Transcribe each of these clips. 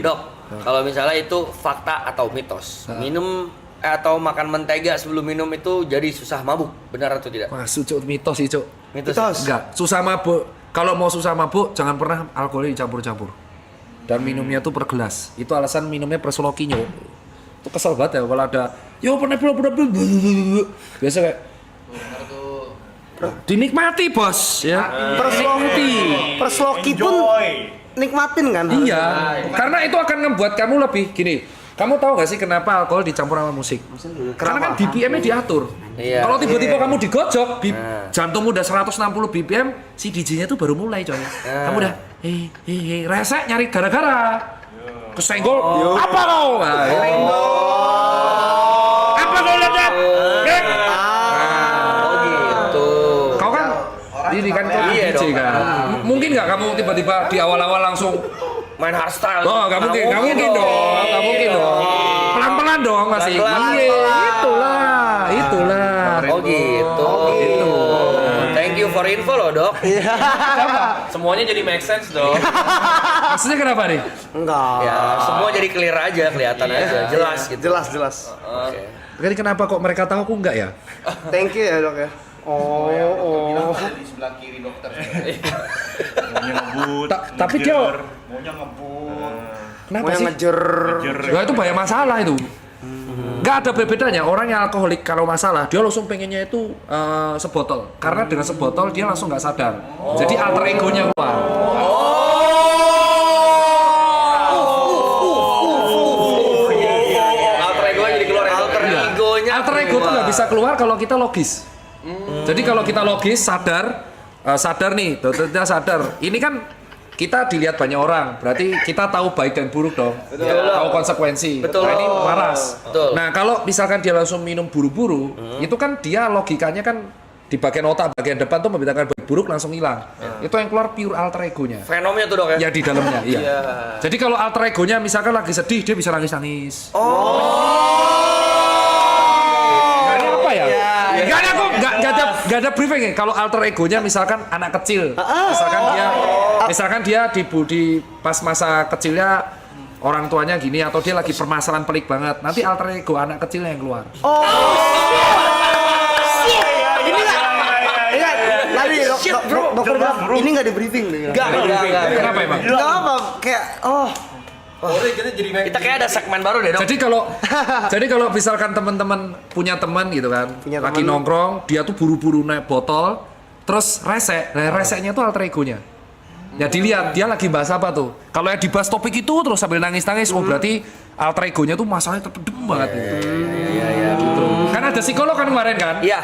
Dok, kalau misalnya itu fakta atau mitos, minum atau makan mentega sebelum minum itu jadi susah mabuk, benar atau tidak? Wah, Cuk, mitos sih, Cuk. Mitos. Enggak, susah mabuk. Kalau mau susah mabuk, jangan pernah alkoholnya dicampur-campur. Dan minumnya tuh per gelas. Itu alasan minumnya per slokinyo. Itu kesel banget ya kalau ada, yo pernah biasa kayak dinikmati bos ya. Persloki pun nikmatin kan? Iya, karena itu akan membuat kamu lebih gini. Kamu tahu gak sih kenapa alkohol dicampur sama musik? Karena kan BPM-nya diatur. Iya. Kalau tiba-tiba kamu digojok, jantungmu udah 160 BPM, si DJ-nya tuh baru mulai coy. Kamu udah resek nyari gara-gara. Kesenggol, apa kau? Apa kau lihat? Oh gitu. Kau kan ini kan kau Iya DJ dong. kan. Mungkin nggak kamu tiba-tiba di awal-awal langsung Main hardstyle. oh, nggak mungkin dong. Pelan-pelan dong masih. Pelan-pelan. Iya, itulah. Oh gitu. Gitu. Thank you for info loh, Dok. Semuanya jadi make sense dong. Maksudnya kenapa nih? Enggak. Ya, semua jadi clear aja, kelihatan aja, jelas gitu. Jelas. Oke. Jadi kenapa kok mereka tahu aku enggak ya? Thank you ya dok ya. Oh. Di sebelah kiri dokter. Maunya ngebut. Tapi dia maunya ngebut. kenapa Mau yang sih? ngejer. Ya itu banyak masalah itu. Nggak ada bedanya. Orang yang alkoholik kalau masalah dia langsung pengennya itu sebotol. Karena dengan sebotol dia langsung nggak sadar. Jadi alter egonya keluar. Alter ego jadi keluar alter egonya. Alter ego tuh nggak bisa keluar kalau kita logis. Jadi kalau kita logis sadar nih, kita sadar. Ini kan kita dilihat banyak orang, berarti kita tahu baik dan buruk dong. Tahu konsekuensi. Betul. Nah ini waras. Betul. Nah kalau misalkan dia langsung minum buru-buru, itu kan dia logikanya kan di bagian otak bagian depan tuh membedakan baik buruk langsung hilang. Itu yang keluar pure alter egonya. Fenomnya tuh, Dok ya. Ya di dalamnya, iya. Jadi kalau alter egonya misalkan lagi sedih, dia bisa nangis-nangis. Nah, ini apa ya? Gak ada kok, gak ada briefing ya. Kalau alter egonya misalkan anak kecil, misalkan dia di pas masa kecilnya orang tuanya gini atau dia lagi permasalahan pelik banget, nanti alter ego anak kecilnya yang keluar. Tadi dokter bilang ini nggak di briefing nih. Enggak. Kenapa emang? Nggak apa kayak Kita kayak ada segmen baru deh, Dok. Jadi kalau misalkan teman-teman punya teman gitu kan, Punya lagi teman. nongkrong, dia tuh buru-buru naik botol, terus resek. Nah, reseknya tuh alter egonya. Ya dilihat dia lagi bahas apa tuh. Kalau yang dibahas topik itu terus sambil nangis-nangis, oh berarti alter egonya tuh masalahnya terpendam banget gitu. Iya, Gitu. Kan ada psikolog kan kemarin kan? Iya,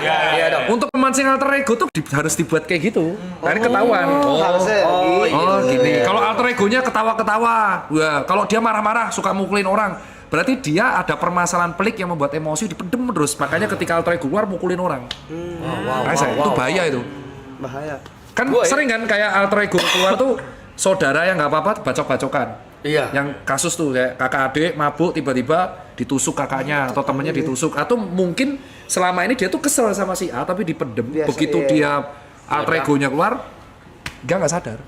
Dok. Untuk memancing alter ego tuh harus dibuat kayak gitu. Nah, ini ketahuan. harusnya Oh gini. Kalau alter egonya ketawa-ketawa, wah, kalau dia marah-marah suka mukulin orang, berarti dia ada permasalahan pelik yang membuat emosi dipendem terus. Makanya ketika alter ego keluar mukulin orang. Itu bahaya itu. bahaya. Kan sering kan kayak alter ego keluar tuh saudara yang nggak apa-apa bacok-bacokan. Iya. Yang kasus tuh kayak kakak adik mabuk tiba-tiba ditusuk kakaknya atau temennya ditusuk atau mungkin selama ini dia tuh kesel sama si A tapi dipendem. Biasa, Begitu iya. dia alter egonya keluar dia nggak sadar.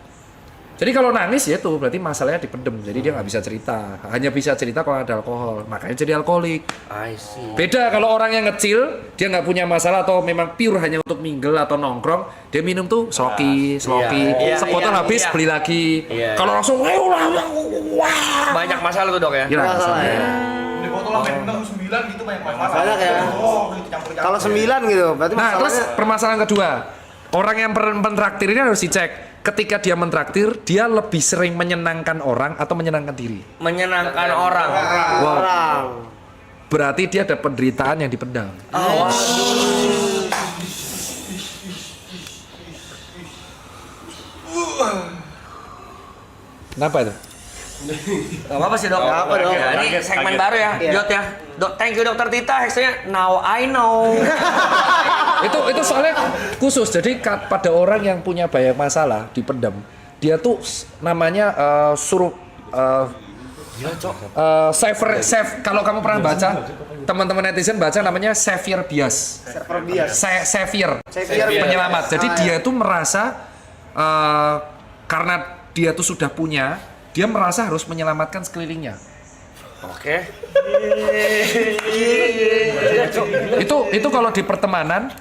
Jadi kalau nangis ya tuh berarti masalahnya dipendem. Jadi dia nggak bisa cerita. Hanya bisa cerita kalau ada alkohol. Makanya jadi alkoholik. I see. Beda kalau orang yang kecil dia nggak punya masalah atau memang pure hanya untuk mingle atau nongkrong, dia minum tuh sloki, Iya, sebotol iya, habis iya. beli lagi. Iya, Kalau langsung Banyak masalah tuh, Dok ya. gila. Di botol sampai 9 gitu banyak masalah. Banyak ya. Oh, gitu campur-campur. Kalau 9 gitu, berarti Nah, terus masalahnya permasalahan kedua, orang yang mentraktir ini harus dicek. Ketika dia mentraktir, dia lebih sering menyenangkan orang atau menyenangkan diri. Menyenangkan orang. orang. Berarti dia ada penderitaan yang dipendam. Kenapa itu? Gak apa-apa sih, Dok. Gak apa, Dok. Ya, ini segmen baru ya, Iya. Dok ya. Thank you Dokter Tita, hashtagnya Now I Know. itu soalnya khusus. Jadi pada orang yang punya banyak masalah dipendam, dia tuh namanya kalau kamu pernah baca, teman-teman netizen baca namanya Savior bias. Server bias. Savior penyelamat. Jadi dia tuh merasa karena dia tuh sudah punya, dia merasa harus menyelamatkan sekelilingnya. Oke. Itu kalau di pertemanan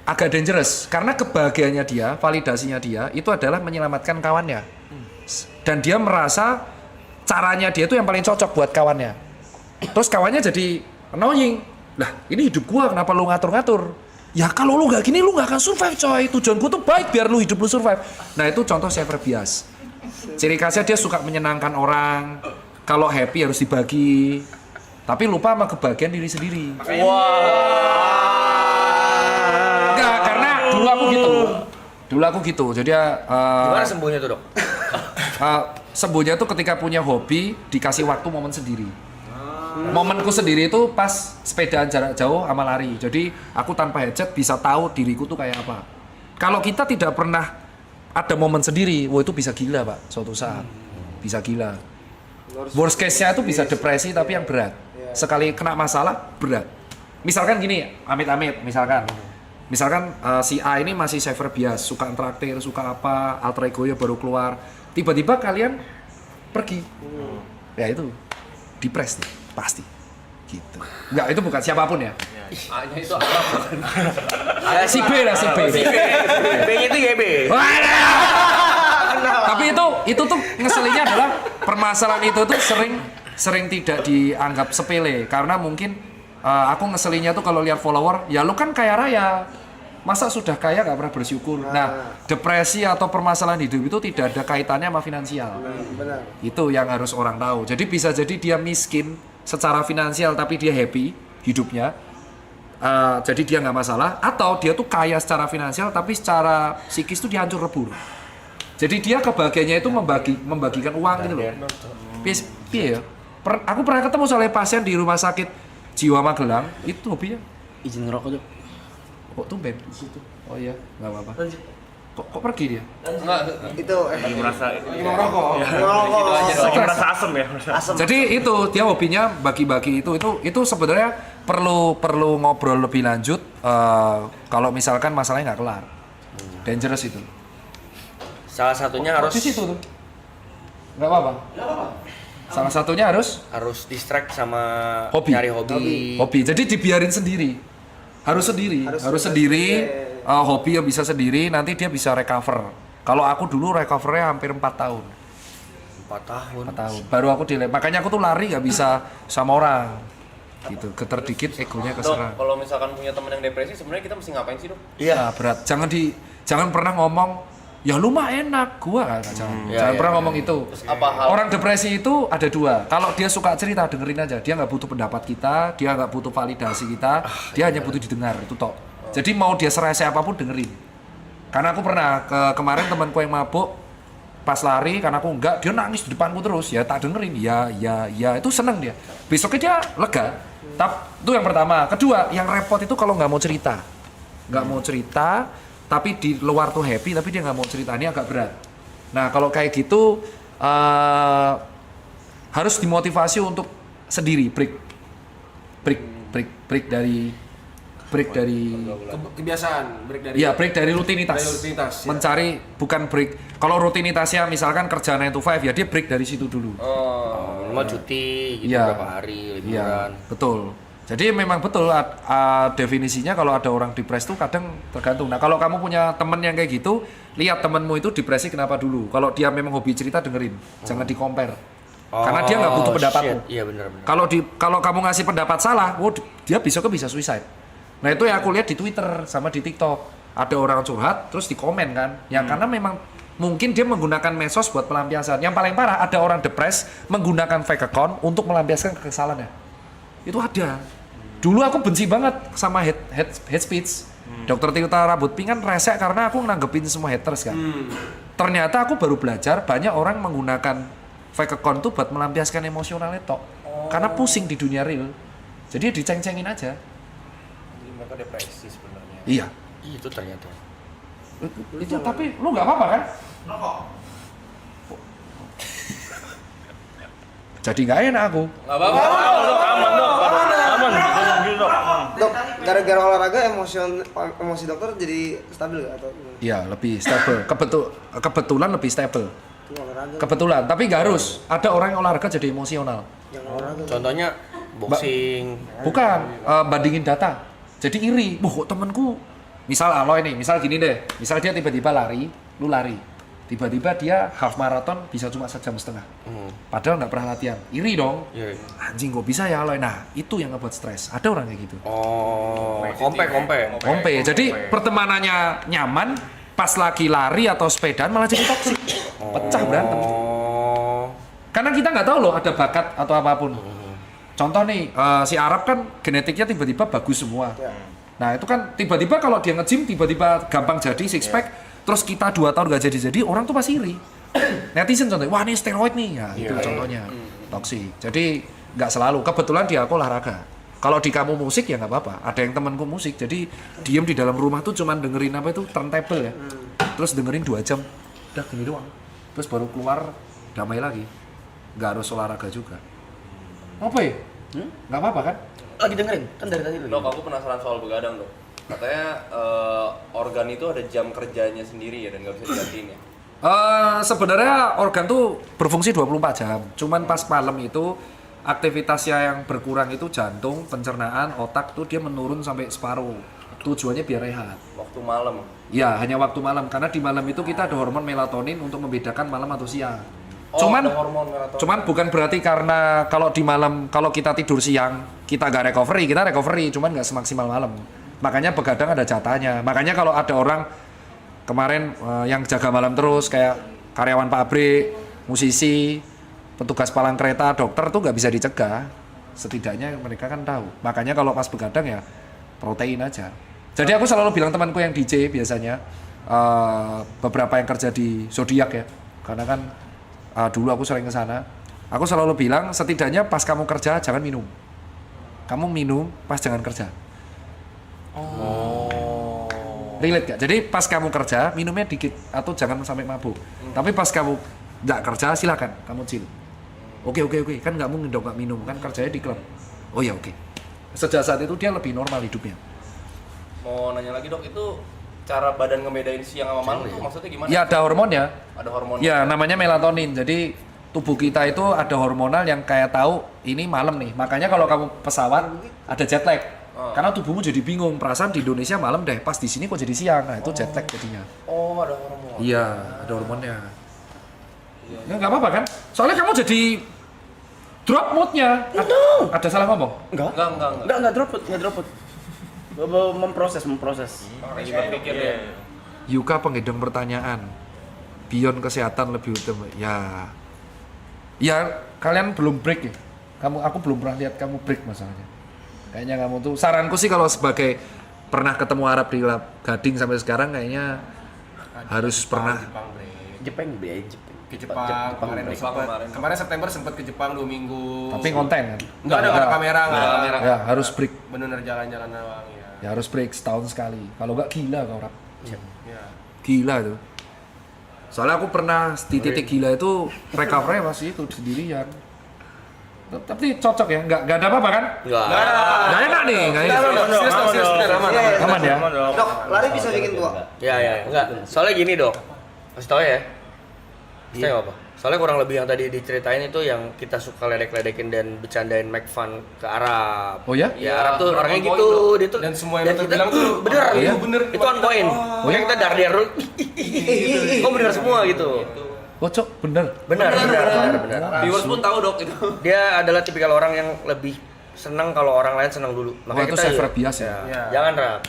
agak dangerous karena kebahagiaannya dia, validasinya dia itu adalah menyelamatkan kawannya. Dan dia merasa caranya dia itu yang paling cocok buat kawannya. Terus kawannya jadi annoying. Lah, ini hidup gua, kenapa lu ngatur-ngatur? Ya kalau lu nggak gini lu nggak akan survive coy. Tujuanku tuh baik biar lu hidup lu survive. Nah, itu contoh saver bias. Ciri khasnya dia suka menyenangkan orang. Kalau happy harus dibagi. Tapi lupa sama kebahagiaan diri sendiri. Enggak, karena dulu aku gitu. Jadi Gimana sembuhnya tuh, Dok? sembuhnya tuh ketika punya hobi dikasih waktu momen sendiri. Momenku sendiri itu pas sepedaan jarak jauh sama lari. Jadi aku tanpa headset bisa tahu diriku tuh kayak apa. Kalau kita tidak pernah ada momen sendiri, wah itu bisa gila Pak, suatu saat. Bisa gila. Worst case-nya itu bisa depresi tapi yang berat. Sekali kena masalah berat. Misalkan gini, amit-amit misalkan si A ini masih saver bias, suka traktir, suka apa, alter ego-nya baru keluar. Tiba-tiba kalian pergi. Ya itu depres nih, pasti. Gitu. Enggak, itu bukan siapapun ya. A-nya itu apa? Si B lah, si B. B-nya itu YB. Tapi itu tuh ngeselinnya adalah permasalahan itu tuh sering tidak dianggap sepele karena mungkin aku ngeselinnya tuh kalau lihat follower, ya lu kan kaya raya. Masa sudah kaya gak pernah bersyukur. Nah, depresi atau permasalahan hidup itu tidak ada kaitannya sama finansial. Benar. Itu yang harus orang tahu. Jadi bisa jadi dia miskin secara finansial tapi dia happy hidupnya. Jadi dia nggak masalah. Atau dia tuh kaya secara finansial tapi secara psikis tuh dia hancur lebur. Jadi dia kebahagiaannya itu membagikan uang gitu loh. Piye ya? Aku pernah ketemu soalnya pasien di rumah sakit Jiwa Magelang, itu hobinya Izin ngerokok tuh. kok tumben? Oh iya, nggak apa-apa. Kok pergi dia? Itu merasa ngerokok. merasa asem ya. Asem. Jadi itu dia hobinya bagi-bagi itu sebenarnya perlu ngobrol lebih lanjut kalau misalkan masalahnya nggak kelar. Dangerous itu. Salah satunya harus Di situ tuh. Nggak apa-apa. Salah satunya harus distract sama Hobi. nyari hobi. hobi. Jadi dibiarin sendiri. Harus sendiri. Hobi yang bisa sendiri, nanti dia bisa recover. Kalau aku dulu recovernya hampir 4 tahun. 4 tahun. 4 tahun. Baru aku dilem. Makanya aku tuh lari nggak bisa sama orang. Gitu. Getar dikit egonya keserang. Kalau misalkan punya teman yang depresi, sebenarnya kita mesti ngapain sih, Dok? Iya, berat. Jangan pernah ngomong ya lu mah enak, gua kan jangan pernah ngomong itu. Apa hal Orang depresi itu ada dua. Kalau dia suka cerita, dengerin aja. Dia nggak butuh pendapat kita, dia nggak butuh validasi kita, dia hanya butuh didengar itu tok. Jadi mau dia serese apapun dengerin. Karena aku pernah kemarin temanku yang mabuk pas lari, karena aku enggak, dia nangis di depanku terus. Ya tak dengerin, ya itu seneng dia. Besoknya dia lega. Itu yang pertama. Kedua, yang repot itu kalau nggak mau cerita, tapi di luar tuh happy, tapi dia nggak mau cerita, ini agak berat. Nah kalau kayak gitu harus dimotivasi untuk sendiri, break dari kebiasaan, break dari rutinitas. Mencari bukan break. Kalau rutinitasnya misalkan kerja 9 to 5 ya dia break dari situ dulu. Mau cuti gitu Iya. berapa hari liburan. Iya, betul. Jadi memang betul definisinya kalau ada orang depresi itu kadang tergantung. Nah kalau kamu punya temen yang kayak gitu, lihat temenmu itu depresi kenapa dulu. Kalau dia memang hobi cerita dengerin, jangan di-compare. Karena dia nggak butuh pendapatmu. Iya benar. Kalau kamu ngasih pendapat salah, dia besoknya bisa suicide. Nah itu yang aku lihat di Twitter sama di TikTok. Ada orang curhat terus di komen kan. Ya karena memang mungkin dia menggunakan medsos buat pelampiasan. Yang paling parah ada orang depres menggunakan fake account untuk melampiaskan kekesalannya. Itu ada. Dulu aku benci banget sama hate speech. Dokter Tirta Rambut Pink kan resek karena aku nanggepin semua haters kan. Ternyata aku baru belajar banyak orang menggunakan fake account tuh buat melampiaskan emosionalnya tok. Karena pusing di dunia real. Jadi diceng-cengin aja. Jadi mereka depresi sebenarnya. Iya. Itu ternyata. Itu tapi lu nggak apa-apa kan? Jadi nggak enak aku. Nggak apa-apa. Aman, Dok. Aman. Dok, gara-gara olahraga emosi dokter jadi stabil gak atau gimana? Iya, lebih stable. Kebetulan lebih stable. Itu olahraga. Kebetulan, tapi nggak harus. Ada orang yang olahraga jadi emosional. Yang olahraga. Contohnya boxing. Bukan, bandingin data. Jadi iri. Wah, kok temenku misal Aloy nih, misal gini deh. Misal dia tiba-tiba lari, lu lari. Tiba-tiba dia half marathon bisa cuma 1,5 jam. Padahal nggak pernah latihan. Iri dong. Iya. Anjing kok bisa ya Aloy. Nah, itu yang ngebuat stres. Ada orang kayak gitu. Oh, kompe. Kompe. Jadi pertemanannya nyaman, pas lagi lari atau sepedaan malah jadi toksik. Pecah berantem. Oh. Karena kita nggak tahu loh ada bakat atau apapun. Contoh nih, si Arab kan genetiknya tiba-tiba bagus semua. Nah itu kan tiba-tiba kalau dia nge-gym tiba-tiba gampang jadi six pack, terus kita 2 tahun nggak jadi, orang tuh pasti iri. Netizen contohnya, wah ini steroid nih, ya itu contohnya toksik. Jadi nggak selalu. Kebetulan dia aku olahraga. Kalau di kamu musik ya nggak apa-apa. Ada yang temanku musik, jadi diem di dalam rumah tuh cuman dengerin apa itu turntable ya. Terus dengerin 2 jam, udah gini doang. Terus baru keluar damai lagi. Nggak harus olahraga juga. Apa ya? Nggak apa-apa kan? Lagi dengerin, kan dari tadi Dok, aku penasaran soal begadang, Dok. Katanya organ itu ada jam kerjanya sendiri ya dan nggak bisa digantiin ya? Sebenarnya organ tuh berfungsi 24 jam. Cuman pas malam itu aktivitasnya yang berkurang itu jantung, pencernaan, otak tuh dia menurun sampai separuh. Tujuannya biar rehat. Waktu malam. Ya, hanya waktu malam karena di malam itu kita ada hormon melatonin untuk membedakan malam atau siang. Oh, Cuman ada hormon melatonin. cuman bukan berarti karena kalau di malam kalau kita tidur siang kita nggak recovery, kita recovery, cuman nggak semaksimal malam. Makanya begadang ada jatahnya. Makanya kalau ada orang kemarin yang jaga malam terus kayak karyawan pabrik, musisi, petugas palang kereta, dokter tuh nggak bisa dicegah. Setidaknya mereka kan tahu. Makanya kalau pas begadang ya protein aja. Jadi aku selalu bilang temanku yang DJ biasanya beberapa yang kerja di Zodiac ya, karena kan dulu aku sering ke sana. Aku selalu bilang setidaknya pas kamu kerja jangan minum. Kamu minum pas jangan kerja. Relate gak? Jadi pas kamu kerja minumnya dikit atau jangan sampai mabuk. Tapi pas kamu nggak kerja silakan kamu chill. Oke kan nggak mungkin dong nggak minum kan kerjanya di klub. Oh ya oke. Sejak saat itu dia lebih normal hidupnya. Mau nanya lagi, Dok, itu cara badan ngebedain siang sama malam tuh maksudnya gimana? Ya ada hormonnya. Ada hormon. Ya namanya melatonin. Jadi tubuh kita itu ada hormonal yang kayak tahu ini malam nih. Makanya kalau kamu pesawat ada jet lag. Karena tubuhmu jadi bingung. Perasaan di Indonesia malam deh. Pas di sini kok jadi siang. Nah itu jet lag jadinya. Oh, ada hormon. Iya ada hormonnya. Ya nggak apa-apa kan? Soalnya kamu jadi drop moodnya. Ada salah ngomong? Enggak. Enggak drop out. Memproses. Lagi berpikir ya. Yuka penghidang pertanyaan. Beyond kesehatan lebih utama. Ya kalian belum break ya. Aku belum pernah lihat kamu break masalahnya. Kayaknya kamu tuh saranku sih kalau sebagai pernah ketemu Arab di Gading sampai sekarang kayaknya harus pernah. Jepang. Ke Jepang kemarin kemarin September sempat ke Jepang 2 minggu. Tapi konten kan? Enggak ada kamera, enggak ada kamera. Ya harus break. Bener jalan-jalan doang ya. Ya harus break setahun sekali. Kalau nggak gila kau Arab. Ya. Gila tuh. Soalnya aku pernah di titik gila itu recovery masih itu sendirian. Tapi cocok ya, nggak ada apa-apa kan? Enggak. Nggak enak nih, nggak enak. Aman ya? Dok, lari bisa bikin tua. Ya, enggak. Soalnya gini, Dok. Kasih tau ya. Kasih tau apa? Soalnya kurang lebih yang tadi diceritain itu yang kita suka ledek-ledekin dan bercandain make fun ke Arab. Oh ya? Ya, Arab tuh orangnya on point, gitu, Dok. dia tuh Dan semua yang kita bilang tuh bener, oh iya? bener. itu on point. Oh, kita dar dulu. Kok bener semua gitu. Kocok bener. Benar. Viewers pun tahu, Dok, itu. Dia adalah tipikal orang yang lebih senang kalau orang lain senang dulu. Wah, itu Sever bias ya? Ya. Jangan Rap.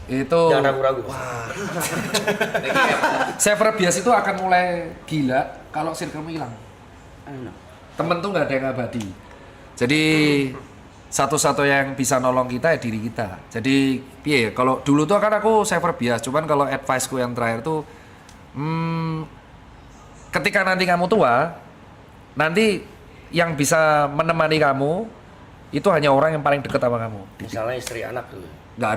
Itu Jangan ragu-ragu. Sever bias itu akan mulai gila kalau circle hilang. Temen tuh nggak ada yang abadi. Jadi satu-satu yang bisa nolong kita ya diri kita. Jadi piye kalau dulu tuh kan aku sever bias, cuman kalau advice-ku yang terakhir tuh ketika nanti kamu tua, nanti yang bisa menemani kamu itu hanya orang yang paling dekat sama kamu. Misalnya istri anak tuh. Nggak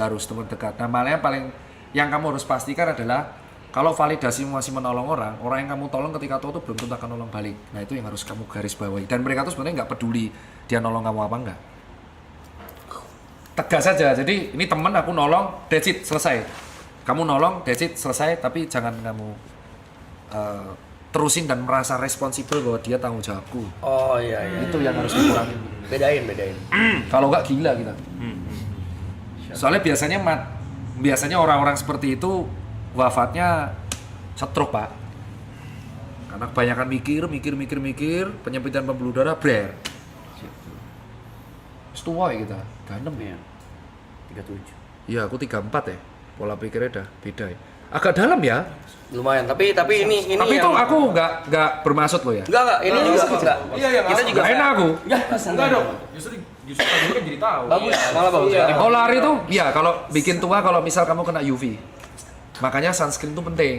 harus teman dekat. Nah malah yang paling yang kamu harus pastikan adalah kalau validasi masih menolong orang yang kamu tolong ketika tua itu belum tentu akan nolong balik. Nah itu yang harus kamu garis bawahi. Dan mereka tuh sebenarnya nggak peduli dia nolong kamu apa enggak. Tegas saja. Jadi ini temen aku nolong, that's it, selesai. Kamu nolong, that's it, selesai. Tapi jangan kamu terusin dan merasa responsibel bahwa dia tanggung jawabku. Oh iya. Itu yang harus dikurangin. Bedain. Kalau nggak gila kita. Soalnya biasanya orang-orang seperti itu wafatnya stroke, Pak. Karena kebanyakan mikir, penyempitan pembuluh darah, brer. Tua ya kita, ganem ya. 37. Iya, aku 34 ya. Pola pikirnya udah beda ya. Agak dalam ya. Lumayan, tapi ini Tapi itu yang- aku nggak bermaksud lo ya. Enggak, ini juga enggak. Iya, Kita juga Nggak enak aku. Enggak dong. Justru kamu kan jadi tahu. bagus, malah bagus. Oh lari tuh, ya kalau bikin tua kalau misal kamu kena UV. Makanya sunscreen itu penting.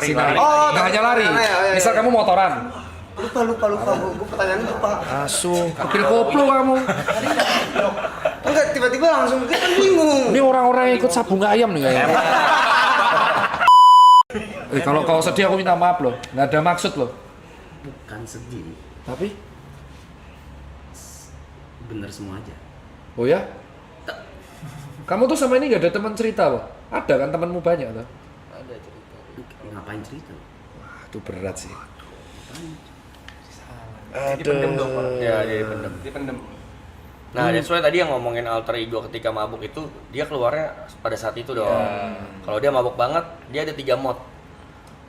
Sinar. Oh, Nggak hanya lari. iya. Misal kamu motoran. Lupa. Gue pertanyaan lupa. Asu, kepil koplo kamu. Enggak, tiba-tiba langsung kita bingung. Ini orang-orang yang ikut sabung ayam nih kayaknya. Kalau kau sedih aku minta maaf loh. Nggak ada maksud loh. Bukan sedih, Tapi, bener semua aja. oh ya? Kamu tuh sama ini nggak ada teman cerita loh? Ada kan temanmu banyak tuh? Ngapain cerita? Wah, itu berat sih. Dipendem dong, Pak. Ya, jadi pendem. Dipendem. Nah, that's why tadi yang ngomongin alter ego ketika mabuk itu dia keluarnya pada saat itu dong. Kalau dia mabuk banget, dia ada 3 mode.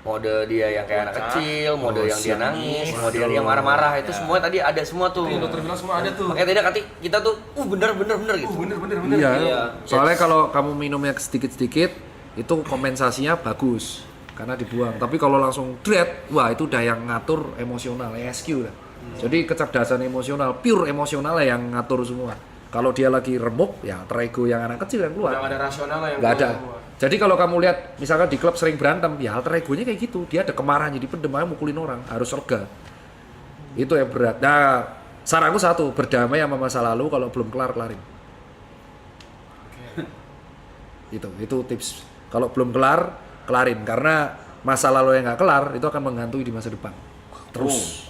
Mode dia yang kayak anak kecil, mode yang dia nangis, mode yang dia marah-marah, itu semua tadi ada semua tuh. Yang dokter bilang semua ada tuh. Makanya tadi kita tuh bener gitu. Bener. Iya. Iya. Soalnya kalau kamu minumnya sedikit-sedikit, itu kompensasinya bagus karena dibuang. Tapi kalau langsung dread, wah itu udah yang ngatur emosional, ESQ lah. Jadi kecerdasan emosional, pure emosional yang ngatur semua. Kalau dia lagi remuk, ya terego yang anak kecil yang keluar. Udah nggak ada rasional yang Nggak ada. keluar. Jadi kalau kamu lihat, misalkan di klub sering berantem, ya alter egonya kayak gitu. Dia ada kemarahan, jadi pendem aja mukulin orang, harus lega. Itu yang berat. Nah, saranku satu, berdamai sama masa lalu, kalau belum kelarin. Itu tips. Kalau belum kelarin. Karena masa lalu yang nggak kelar, itu akan menghantui di masa depan. Terus.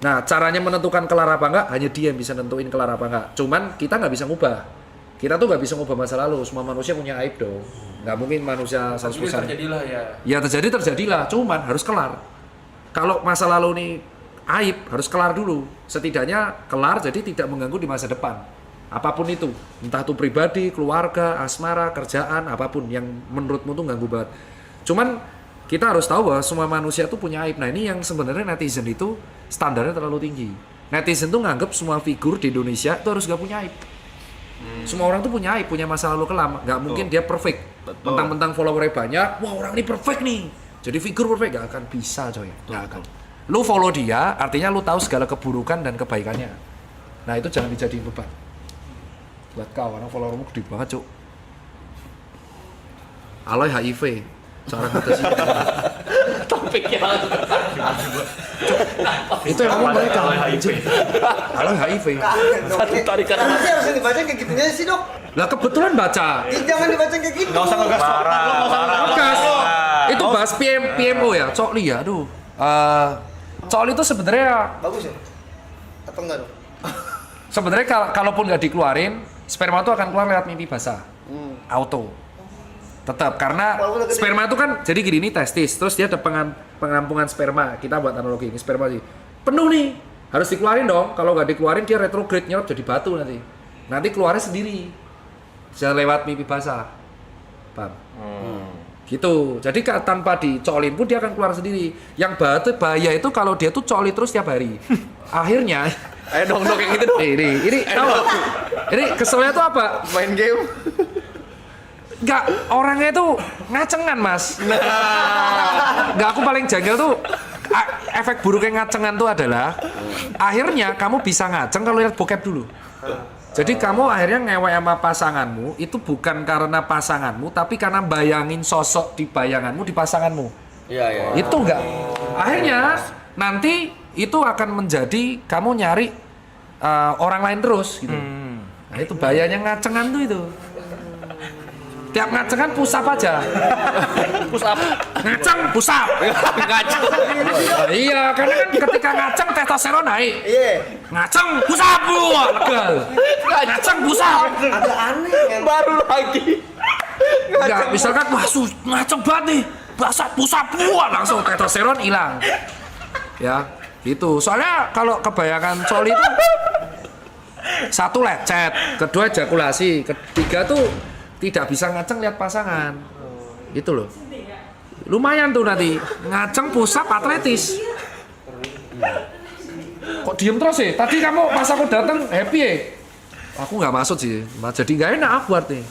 Nah, caranya menentukan kelar apa enggak, hanya dia yang bisa nentuin kelar apa enggak. Cuman kita nggak bisa ngubah. Kita tuh nggak bisa ngubah masa lalu. Semua manusia punya aib dong. Nggak mungkin manusia 100%. Ini terjadilah ya. Ya terjadilah, cuman harus kelar. Kalau masa lalu ini aib, harus kelar dulu. Setidaknya kelar jadi tidak mengganggu di masa depan. Apapun itu, entah itu pribadi, keluarga, asmara, kerjaan, apapun yang menurutmu tuh ganggu banget. Cuman kita harus tahu bahwa semua manusia tuh punya aib. Nah ini yang sebenarnya netizen itu standarnya terlalu tinggi. Netizen tuh nganggep semua figur di Indonesia itu harus gak punya aib. Semua orang tuh punya aib, punya masa lalu kelam. Gak mungkin dia perfect. Mentang-mentang followernya banyak, wah orang ini perfect nih. Jadi figur perfect gak akan bisa coy. Gak akan. Lu follow dia, artinya lu tahu segala keburukan dan kebaikannya. Nah itu jangan dijadiin beban. Buat kau, karena followermu gede banget cuk. Aloy HIV. Cara ngatasi Topiknya itu yang ngomong mereka. Aloy HIV. satu tarikan. Kenapa sih harus dibaca kayak gitunya sih, Dok? Lah kebetulan baca. Jangan dibaca kayak gitu. Enggak usah ngegas. Bekas. Itu bahas PMO ya, Cokli ya. Aduh. Cokli itu sebenarnya Bagus ya? Atau enggak, Dok? sebenarnya kalaupun nggak dikeluarin, sperma itu akan keluar lewat mimpi basah. Auto. Tetap karena sperma itu kan jadi gini, ini testis, terus dia ada pengampungan sperma. Kita buat analogi ini sperma sih. Penuh nih. Harus dikeluarin dong. Kalau nggak dikeluarin dia retrograde nyerap jadi batu nanti. Nanti keluarnya sendiri. Bisa lewat mimpi basah. Paham? Gitu. Jadi tanpa dicolin pun dia akan keluar sendiri. Yang bahaya itu kalau dia tuh coli terus tiap hari. Akhirnya Ayo dong kayak gitu dong. ini tahu nggak? Ini keselnya tuh apa? Main game. Enggak, orangnya tuh ngacengan mas. Enggak, aku paling janggal tuh efek buruknya ngacengan tuh adalah akhirnya kamu bisa ngaceng kalau lihat bokep dulu. Jadi kamu akhirnya ngewek sama pasanganmu itu bukan karena pasanganmu tapi karena bayangin sosok di bayanganmu di pasanganmu. Iya. Itu enggak. Akhirnya nanti itu akan menjadi kamu nyari orang lain terus gitu. Nah itu bahayanya ngacengan tuh itu. Tiap ngaceng kan pusap aja. Pusap. Ngaceng pusap. Ngaceng. Iya, karena kan ketika ngaceng testosteron naik. Iya. Ngaceng pusap wah legal. Ngaceng pusap. Agak aneh kan. Baru lagi. Enggak, misalkan wah ngaceng banget nih. basah pusap wah langsung testosteron hilang. Ya, gitu. Soalnya kalau kebanyakan coli itu satu lecet, kedua ejakulasi, ketiga tuh tidak bisa ngaceng lihat pasangan. Gitu loh. Lumayan tuh nanti ngaceng pusap atletis. Kok diem terus sih? Tadi kamu pas aku datang happy ya? Aku nggak maksud sih, jadi nggak enak aku artinya.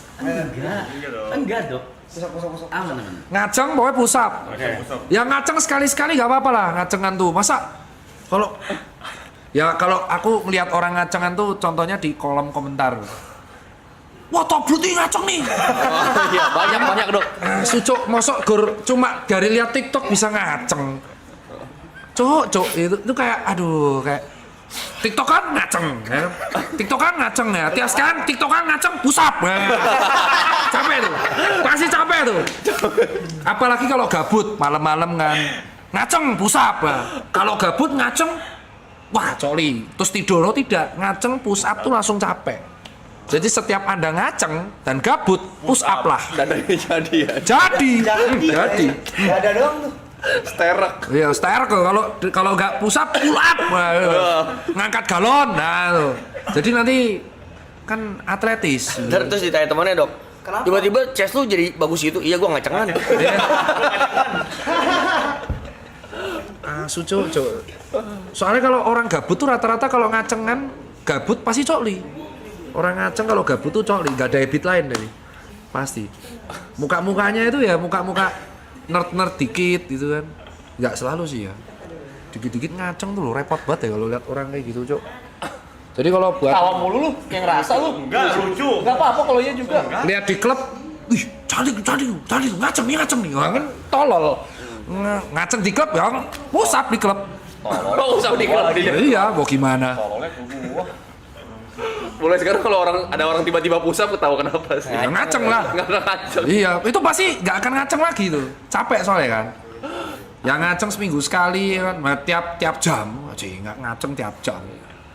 Enggak dok. Aman. Ngaceng pokoknya pusap. Ya ngaceng sekali-sekali nggak apa-apa lah ngacengan tuh. Masa kalau kalau aku melihat orang ngacengan tuh contohnya di kolom komentar. Wah tobrut nih ngaceng nih. Iya, banyak dok. Sucuk mosok gur cuma dari lihat TikTok bisa ngaceng. Cuk itu kayak aduh kayak TikTokan ngaceng ya. TikTokan ngaceng ya. Tias kan TikTokan ngaceng pusap. Ya. Capek tuh. Pasti capek tuh. Apalagi kalau gabut malam-malam kan ngaceng pusap. Ya. Kalau gabut ngaceng wah coli. Terus tidur tidak ngaceng push up tuh langsung capek. Jadi setiap Anda ngaceng dan gabut push up lah. Dadanya jadi ya. Jadi. Gak ada doang tuh. Sterek. Iya, sterek kalau nggak pusap pull up. Ngangkat galon. Nah, tuh. Jadi nanti kan atletis. Terus ditanya temannya, Dok. Kenapa? Tiba-tiba chest lu jadi bagus gitu. Iya, gua ngacengan. Cuk. Soalnya kalau orang gabut tuh rata-rata kalau ngacengan gabut pasti coli. Orang ngaceng kalau gabut tuh coli, nggak ada habit lain dari pasti. Muka-mukanya itu ya muka-muka nerd dikit gitu kan. Nggak selalu sih ya. Dikit-dikit ngaceng tuh lo repot banget ya kalau lihat orang kayak gitu, Cuk. Jadi kalau buat Tawa mulu lu, yang rasa lu. Enggak lucu. Enggak apa-apa kalau iya juga. lihat di klub, ih cantik ngaceng nih. Orang kan tolol. Ngaceng di klub ya, pusap di klub. Oh, usah di klub dia. Iya, mau gimana? Mulai sekarang kalau ada orang tiba-tiba pusap ketawa kenapa sih? Ya, ngaceng lah. Nggak pernah ngaceng. Iya, itu pasti nggak akan ngaceng lagi tuh. Capek soalnya kan. Yang ngaceng seminggu sekali kan, tiap jam. Nggak ngaceng tiap jam.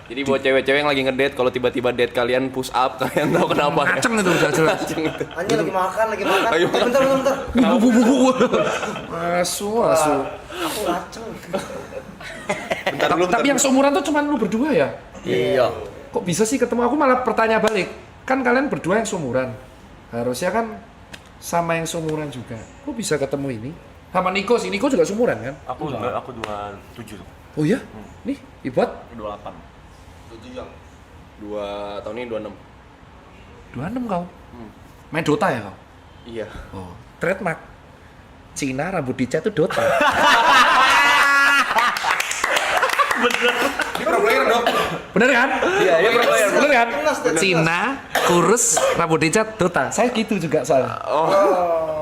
Jadi buat cewek-cewek yang lagi ngedate, kalau tiba-tiba date kalian push up, kalian tahu kenapa ya? Ngaceng itu udah jelas. Ngaceng itu. Anjir lagi makan. Lagi makan. Bentar. Bu. Asu. Aku ngaceng. Bentar dulu, Tapi yang seumuran tuh cuma lu berdua ya? Iya. Kok bisa sih ketemu? Aku malah bertanya balik. Kan kalian berdua yang seumuran. Harusnya kan sama yang seumuran juga. Kok bisa ketemu ini? Sama Niko sih. Niko juga seumuran kan? Aku enggak, aku 27 tuh. Oh iya? Nih, Ibot 28. 2 tahun ini 26. 26 kau. Main Dota ya kau? Iya. Oh, trademark. Cina rambut dicat itu Dota. Pro player dok. Bener kan? Iya, Bener kan? Cina, kurus, rambut dicat Dota. Saya gitu juga soalnya. Oh.